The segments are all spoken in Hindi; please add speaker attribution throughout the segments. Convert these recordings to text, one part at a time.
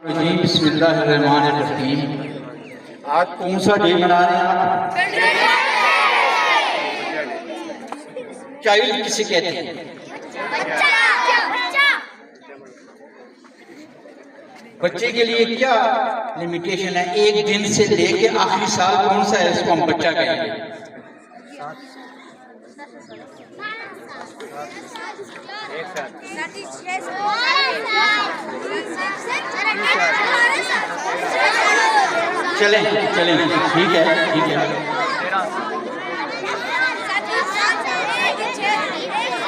Speaker 1: जी बिस्मिल्लाहिर्रहमानिर्रहीम। आज कौन सा डे मना रहे हैं आप? चाइल्ड किसे कहते हैं? बच्चे के लिए क्या लिमिटेशन है? एक दिन से लेके आखिरी साल कौन सा है इसको हम बच्चा कहेंगे? चलें चलें, ठीक है ठीक है।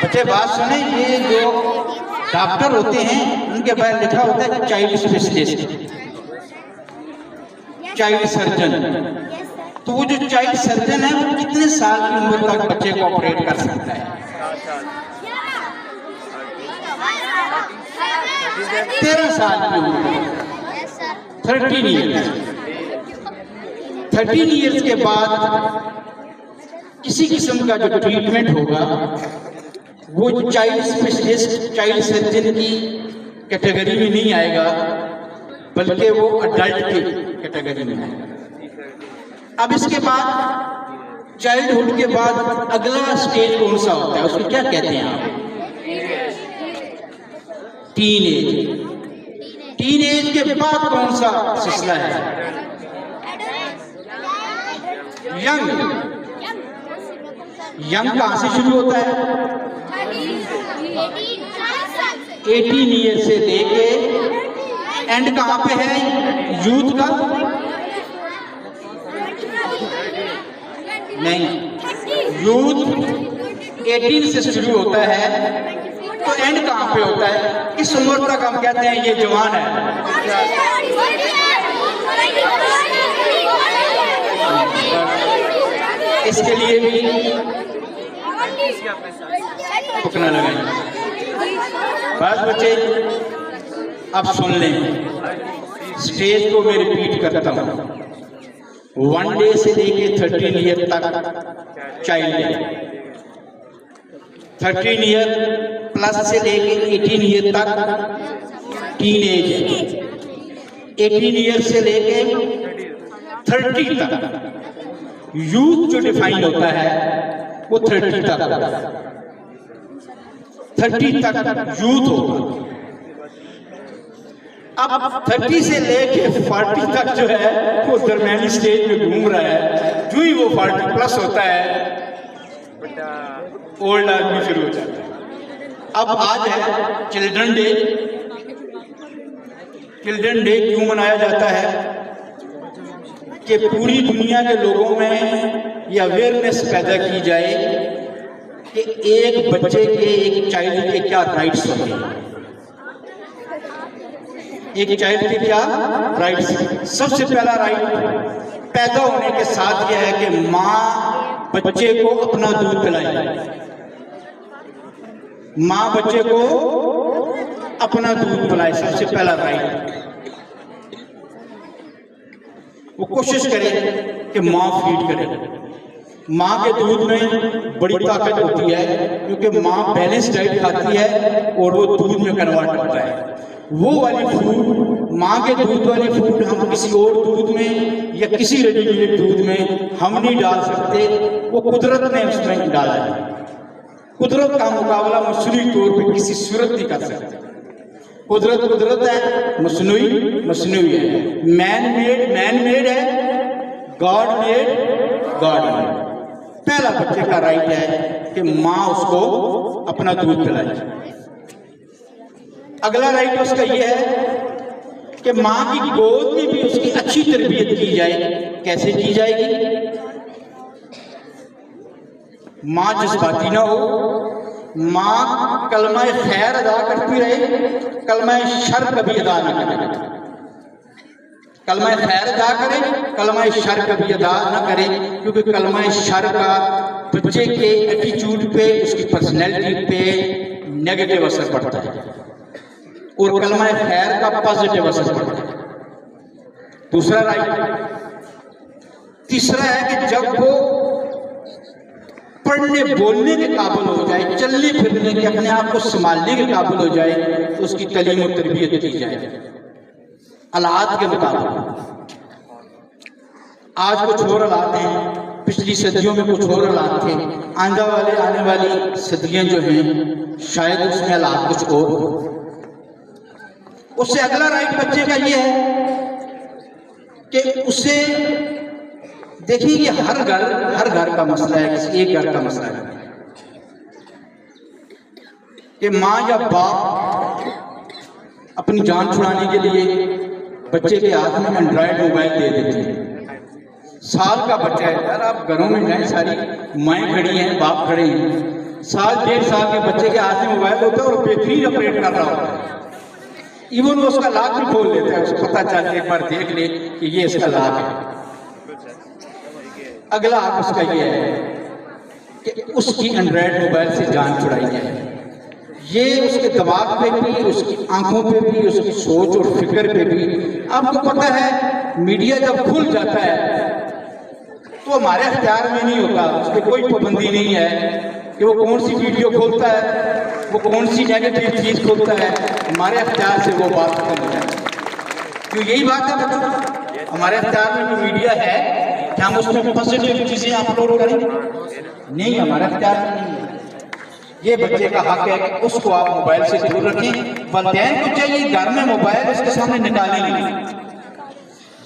Speaker 1: बच्चे बात सुने, ये जो डॉक्टर होते हैं उनके बारे में लिखा होता है चाइल्ड स्पेशलिस्ट, चाइल्ड सर्जन। तो वो जो चाइल्ड सर्जन है वो कितने साल की उम्र तक बच्चे को ऑपरेट कर सकता है? 13 साल की उम्र, 13 ईयर्स। 13 ईयर्स के बाद किसी किस्म का जो ट्रीटमेंट होगा वो चाइल्ड स्पेशलिस्ट, चाइल्ड सर्जन की कैटेगरी में नहीं आएगा, बल्कि वो अडल्ट की कैटेगरी में आएगा। अब इसके बाद चाइल्डहुड के बाद अगला स्टेज कौन सा होता है, उसको क्या कहते हैं आप? Teen age. टीन एज के बाद कौन सा सिलसिला है? यंग। यंग कहां से शुरू होता है? 18 ईयर से लेके एंड कहां पे है यूथ का? नहीं, यूथ 18 से शुरू होता है, तो एंड कहां पे होता है? किस उम्र तक हम कहते हैं ये जवान है? इसके लिए भी रुकना लगाएंगे। बस बच्चे अब सुन लें, स्टेज को मैं रिपीट करता हूं। 1 डे से लेके 13 ईयर तक चाइल्ड है, 13 ईयर प्लस से लेके 18 ईयर तक टीन एज है, 18 ईयर से लेके 30 तक यूथ जो डिफाइन होता है वो 30 तक, 30 तक यूथ होगा। अब 30 से लेके 40 तक जो है वो दरमियानी स्टेज में घूम रहा है। जो ही वो 40 प्लस होता है ओल्ड आदमी शुरू हो जाता है। अब आज है चिल्ड्रन डे। चिल्ड्रन डे क्यों मनाया जाता है? कि पूरी दुनिया के लोगों में ये अवेयरनेस पैदा की जाए कि एक बच्चे के, एक चाइल्ड के क्या राइट्स होते हैं, एक चाइल्ड के क्या राइट्स। सबसे पहला राइट पैदा होने के साथ यह है कि माँ बच्चे को अपना दूध पिलाए, माँ बच्चे को अपना दूध पिलाए, सबसे पहला राइट। वो कोशिश करे कि माँ फीड करे। माँ के दूध में बड़ी ताकत होती है क्योंकि माँ बैलेंस डाइट खाती है और वो दूध में कन्वर्ट होता है। वो वाली फूड, माँ के दूध वाली फूड हम किसी और दूध में या किसी रेडीमेड दूध में हम नहीं डाल सकते, वो कुदरत ने उसमें डाला है। कुदरत का मुकाबला मसनूई तौर पे किसी सूरत नहीं कर सकते। कुदरत कुदरत है, मसनूई मसनूई है, मैन मेड है, गॉड मेड। पहला बच्चे का राइट है कि माँ उसको अपना दूध पिलाए। अगला राइट उसका यह है कि माँ की गोद में भी उसकी अच्छी तरबियत की जाए। कैसे की जाएगी? माँ जज्बाती ना हो, माँ कलमा खैर अदा करती रहे, कलमा शर कभी अदा ना करे। कलमा खैर अदा करे, कलमा शर कभी अदा ना करे, क्योंकि कलमा शर का बच्चे के एटीट्यूड पे, उसकी पर्सनैलिटी पे नेगेटिव असर पड़ता है और कलमा खैर का पॉजिटिव असर पड़ता है। दूसरा राइट। तीसरा है कि जब वो पढ़ने बोलने के काबिल हो जाए, चलने फिरने के, अपने आप को संभालने के काबिल हो जाए, तो उसकी तालीम और तरबियत की जाए। हालात के मुताबिक। आज कुछ और हालात हैं, पिछली सदियों में कुछ और हालात थे, आने वाली सदियां जो हैं शायद उसमें हालात कुछ और हो। उससे अगला राइट बच्चे का ये है कि उसे देखिए ये हर घर का मसला है, किसी एक घर का मसला है कि माँ या बाप अपनी जान छुड़ाने के लिए बच्चे के हाथ में एंड्रॉयड मोबाइल दे देते हैं। साल का बच्चा है यार, आप घरों में जाए सारी माएँ खड़ी हैं, बाप खड़े हैं, साल 1.5 साल के बच्चे के हाथ में मोबाइल होता है और बेहतरीन ऑपरेट कर रहा होता है। इवन वो उसका लाक भी खोल लेता है, उसको पता चल जाए, एक बार देख ले कि ये इसका लाक है। अगला हाथ उसका ये है कि उसकी एंड्रॉयड मोबाइल से जान छुड़ाई जाए। ये उसके दिमाग पे भी, उसकी आंखों पे भी, उसकी सोच और फिक्र पे भी। आपको पता है मीडिया जब खुल जाता है तो हमारे अख्तियार में नहीं होता, उस पर कोई पाबंदी नहीं है कि वो कौन सी वीडियो खोलता है, वो कौन सी नेगेटिव चीज खोलता है, हमारे अख्तियार से वो बात खत्म हो जाए। तो यही बात है बच्चों, हमारे अख्तियार में जो मीडिया है क्या हम उसमें पॉजिटिव चीजें अपलोड करें? नहीं, हमारे अख्तियार में नहीं है। ये बच्चे का हक है कि उसको आप मोबाइल से दूर रखें। वालिदैन को चाहिए घर में मोबाइल उसके सामने निकालें नहीं,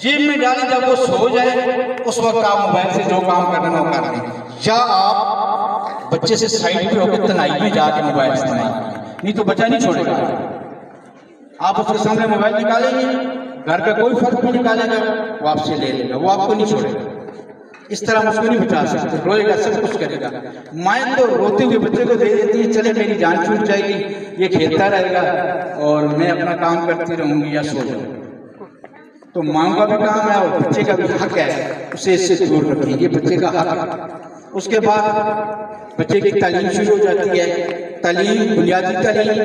Speaker 1: जेब में डालें, जब वो सो जाए उस वक्त आप मोबाइल से जो काम करना वो कर लें, या आप बच्चे से साइड पे होकर तनाई में जाके मोबाइल इस्तेमाल करें, नहीं तो बच्चा नहीं छोड़ेगा। आप उसके सामने मोबाइल निकालेंगे, घर का कोई फर्क नहीं निकालेगा, वो आपसे ले लेगा, वो आपको नहीं छोड़ेगा। इस तरह हम उसको नहीं बचा सकते, रोएगा, सब कुछ करेगा। माएँ तो रोते हुए बच्चे को दे देती है, चले मेरी जान छूट जाएगी, ये खेलता रहेगा और मैं अपना काम करती रहूंगी या सो जाऊंगी। तो माँ का भी काम है और बच्चे का भी हक है, उसे इससे दूर रखिए, ये बच्चे का हक है। उसके बाद बच्चे की तालीम शुरू हो जाती है। तालीम, बुनियादी तालीम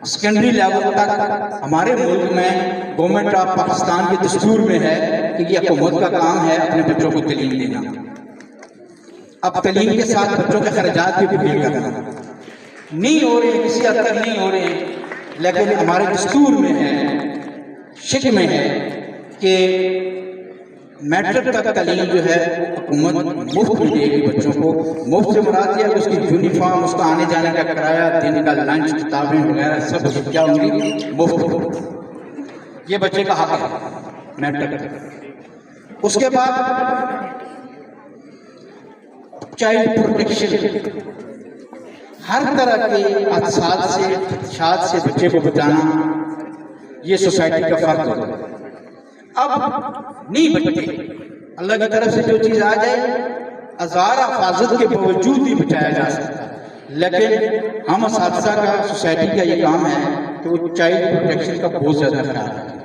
Speaker 1: सेकेंडरी लेवल तक हमारे मुल्क में गवर्नमेंट ऑफ पाकिस्तान के दस्तूर में है कि ये हुकूमत का काम है अपने बच्चों को तालीम देना। अब तालीम के साथ बच्चों के खर्चात भी पे करना नहीं हो रहे, किसी हद तक नहीं हो रहे, लेकिन हमारे दस्तूर में है, शिक में है कि मैट्रिक तक तालीम जो है हुकूमत मुफ्त में देगी बच्चों को। मुफ्त से मुराद है उसकी यूनिफॉर्म, उसका आने जाने का किराया, दिन का लंच, किताबें वगैरह सब क्या होंगी, मुफ्त। ये बच्चे का हक है मैट्रिक तक। उसके बाद चाइल्ड प्रोटेक्शन, हर तरह के हादसात से बच्चे को बचाना, ये सोसाइटी का फर्ज होता है। अब नहीं बचते, अल्लाह की तरफ से जो चीज आ जाए हजार हिफाजत के बावजूद ही बचाया जा सकता है, लेकिन हम इस हादसा का, सोसाइटी का ये काम है कि वो चाइल्ड प्रोटेक्शन का बहुत ज्यादा ख्याल रखें,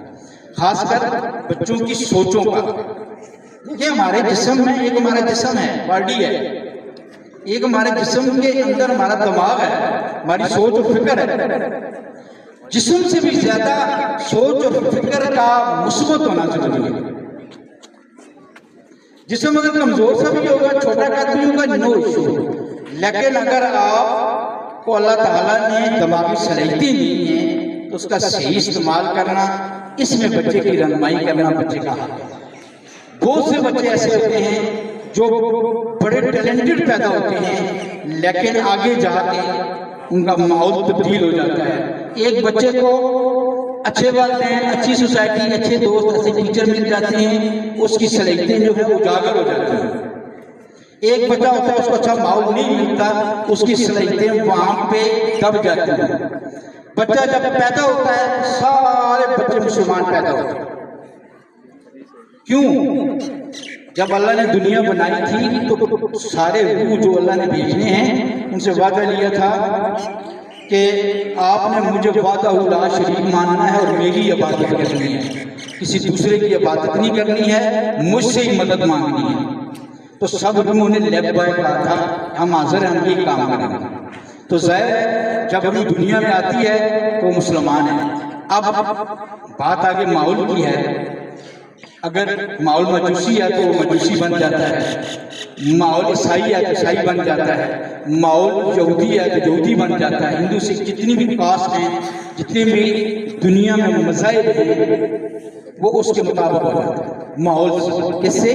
Speaker 1: खासकर बच्चों की सोचों का। देखिए हमारे जिस्म में, एक हमारा जिस्म है, बॉडी है, एक हमारे जिस्म के अंदर हमारा दिमाग है, हमारी सोच और फिक्र है। जिस्म से भी ज्यादा सोच और फिक्र का मुस्बत होना जरूरी है। जिस्म अगर कमजोर सा भी होगा, छोटा कद भी होगा, नो इशू, लेकिन अगर आपको अल्लाह ताला ने दिमागी सलाहियतें दी हैं तो उसका सही इस्तेमाल करना, इसमें बच्चे की रहनुमाई करना बच्चे का हक है। बहुत से बच्चे ऐसे होते हैं जो बड़े टैलेंटेड पैदा होते हैं, लेकिन आगे जाके उनका माहौल तब्दील हो जाता है। एक बच्चे को अच्छे वालिदैन, अच्छी सोसाइटी, अच्छे दोस्त, अच्छे टीचर मिल जाते हैं, उसकी सलाहियतें जो है उजागर हो जाती हैं। एक बच्चा होता है उसको अच्छा माहौल नहीं मिलता, उसकी सलाहियतें वहां पे दब जाती हैं। बच्चा जब पैदा होता है, सारे बच्चे मुसलमान पैदा होते हैं। क्यों? जब अल्लाह ने दुनिया बनाई थी तो सारे रूह जो अल्लाह ने भेजने हैं उनसे वादा लिया था कि आपने मुझे वादा शरीक मानना है और मेरी इबादत करनी है, किसी दूसरे की इबादत नहीं करनी है, मुझसे ही मदद मांगनी है। तो सब रूहों ने लेब्बाय कहा था, हम हाजिर हैं, हम ये काम करेंगे। तो ज़ाहिर जब अभी दुनिया में आती है तो मुसलमान है। अब बात आगे माहौल की है। अगर माहौल मजूसी है तो वो मजूसी बन जाता है, माहौल ईसाई है तो ईसाई बन जाता है, माहौल यहूदी है तो यहूदी बन जाता है। हिंदू सिख जितनी भी कास्ट हैं, जितने भी दुनिया में मज़ाहिब हैं, वो उसके मुताबिक हो जाता है। माहौल किससे?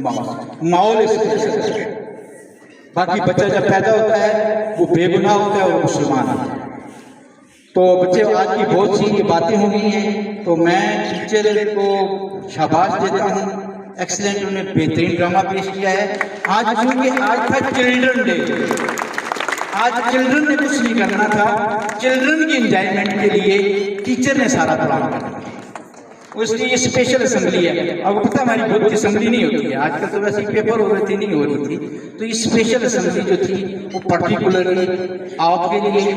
Speaker 1: माहौल इससे। बाकी बच्चा जब पैदा होता है वो बेगुनाह होता है और मुसलमान होता है। तो बच्चे आज की बहुत सी बातें हो गई हैं, तो मैं टीचर को शाबाश देता हूँ, एक्सीलेंट, उन्होंने बेहतरीन ड्रामा पेश किया है। आज क्योंकि आज था चिल्ड्रन डे, आज चिल्ड्रन ने कुछ नहीं करना था, चिल्ड्रन की एंजॉयमेंट के लिए टीचर ने सारा प्लान कर दिया, इसलिए ये स्पेशल असेंबली है। अब पता हमारी बहुत असेंबली नहीं होती है आजकल, तो वैसे पेपर हो रहे थे, नहीं हो रही थी, तो ये स्पेशल असेंबली जो थी वो पर्टिकुलरली आपके लिए,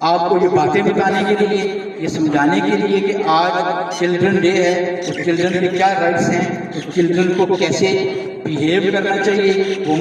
Speaker 1: आपको ये बातें बताने के लिए, ये समझाने के लिए कि आज चिल्ड्रन डे है, तो चिल्ड्रन के क्या राइट्स हैं, तो चिल्ड्रन को कैसे बिहेव करना चाहिए, वो